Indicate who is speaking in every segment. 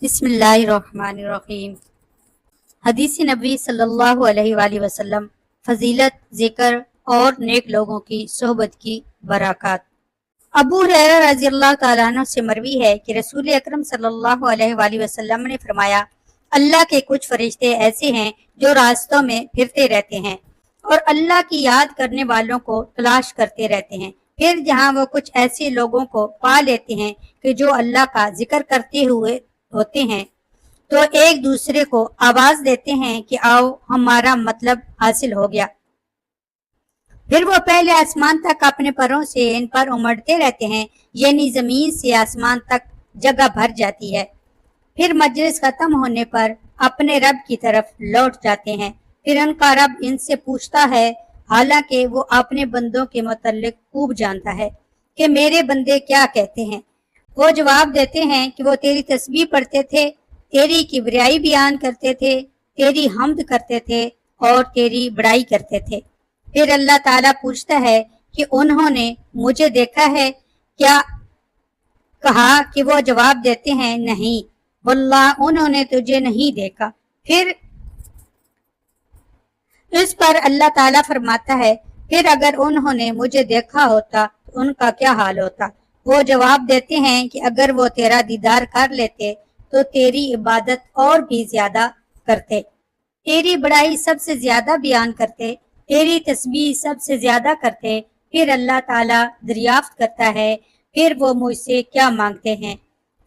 Speaker 1: بسم اللہ الرحمن الرحیم۔ حدیث نبی صلی اللہ علیہ وآلہ وسلم، فضیلت، ذکر اور نیک لوگوں کی صحبت کی برکات۔ ابو ہریرہ رضی اللہ تعالیٰ عنہ سے مروی ہے کہ رسول اکرم صلی اللہ علیہ وآلہ وسلم نے فرمایا، اللہ کے کچھ فرشتے ایسے ہیں جو راستوں میں پھرتے رہتے ہیں اور اللہ کی یاد کرنے والوں کو تلاش کرتے رہتے ہیں۔ پھر جہاں وہ کچھ ایسے لوگوں کو پا لیتے ہیں کہ جو اللہ کا ذکر کرتے ہوئے ہوتے ہیں تو ایک دوسرے کو آواز دیتے ہیں کہ آؤ ہمارا مطلب حاصل ہو گیا۔ پھر وہ پہلے آسمان تک اپنے پروں سے ان پر امڑتے رہتے ہیں، یعنی زمین سے آسمان تک جگہ بھر جاتی ہے۔ پھر مجلس ختم ہونے پر اپنے رب کی طرف لوٹ جاتے ہیں۔ پھر ان کا رب ان سے پوچھتا ہے، حالانکہ وہ اپنے بندوں کے متعلق خوب جانتا ہے، کہ میرے بندے کیا کہتے ہیں۔ وہ جواب دیتے ہیں کہ وہ تیری تسبیح پڑھتے تھے، تیری کبریائی بیان کرتے تھے، تیری حمد کرتے تھے اور تیری بڑائی کرتے تھے۔ پھر اللہ تعالیٰ پوچھتا ہے کہ انہوں نے مجھے دیکھا ہے کیا؟ کہا کہ وہ جواب دیتے ہیں، نہیں واللہ انہوں نے تجھے نہیں دیکھا۔ پھر اس پر اللہ تعالیٰ فرماتا ہے، پھر اگر انہوں نے مجھے دیکھا ہوتا تو ان کا کیا حال ہوتا؟ وہ جواب دیتے ہیں کہ اگر وہ تیرا دیدار کر لیتے تو تیری عبادت اور بھی زیادہ کرتے، تیری بڑائی سب سے زیادہ بیان کرتے، تیری تسبیح سب سے زیادہ کرتے۔ پھر اللہ تعالیٰ دریافت کرتا ہے، پھر وہ مجھ سے کیا مانگتے ہیں؟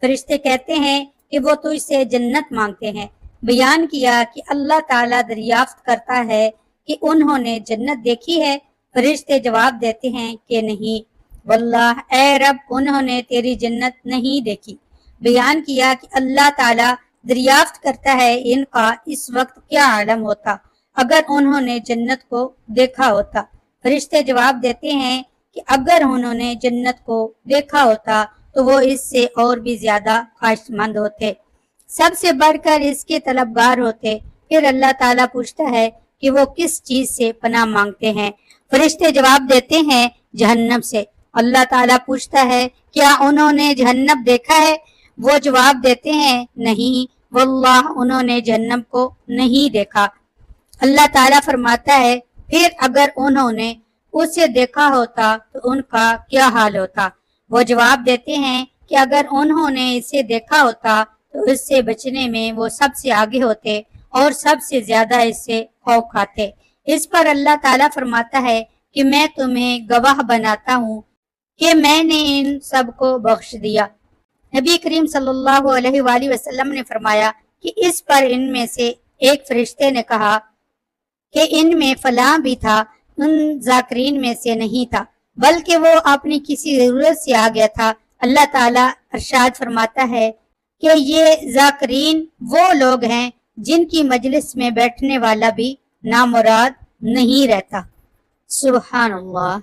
Speaker 1: فرشتے کہتے ہیں کہ وہ تجھ سے جنت مانگتے ہیں۔ بیان کیا کہ اللہ تعالیٰ دریافت کرتا ہے کہ انہوں نے جنت دیکھی ہے؟ فرشتے جواب دیتے ہیں کہ نہیں واللہ اے رب انہوں نے تیری جنت نہیں دیکھی۔ بیان کیا کہ اللہ تعالیٰ دریافت کرتا ہے ان کا اس وقت کیا عالم ہوتا اگر انہوں نے جنت کو دیکھا ہوتا۔ فرشتے جواب دیتے ہیں کہ اگر انہوں نے جنت کو دیکھا ہوتا تو وہ اس سے اور بھی زیادہ خواہش مند ہوتے، سب سے بڑھ کر اس کے طلبگار ہوتے۔ پھر اللہ تعالیٰ پوچھتا ہے کہ وہ کس چیز سے پناہ مانگتے ہیں؟ فرشتے جواب دیتے ہیں جہنم سے۔ اللہ تعالیٰ پوچھتا ہے کیا انہوں نے جہنم دیکھا ہے؟ وہ جواب دیتے ہیں نہیں واللہ انہوں نے جہنم کو نہیں دیکھا۔ اللہ تعالیٰ فرماتا ہے پھر اگر انہوں نے اسے دیکھا ہوتا تو ان کا کیا حال ہوتا؟ وہ جواب دیتے ہیں کہ اگر انہوں نے اسے دیکھا ہوتا تو اس سے بچنے میں وہ سب سے آگے ہوتے اور سب سے زیادہ اس سے خوف کھاتے۔ اس پر اللہ تعالیٰ فرماتا ہے کہ میں تمہیں گواہ بناتا ہوں کہ میں نے ان سب کو بخش دیا۔ نبی کریم صلی اللہ علیہ وآلہ وسلم نے فرمایا کہ اس پر ان میں سے ایک فرشتے نے کہا کہ ان میں فلاں بھی تھا، ان ذاکرین میں سے نہیں تھا، بلکہ وہ اپنی کسی ضرورت سے آ گیا تھا۔ اللہ تعالیٰ ارشاد فرماتا ہے کہ یہ ذاکرین وہ لوگ ہیں جن کی مجلس میں بیٹھنے والا بھی نامراد نہیں رہتا۔ سبحان اللہ۔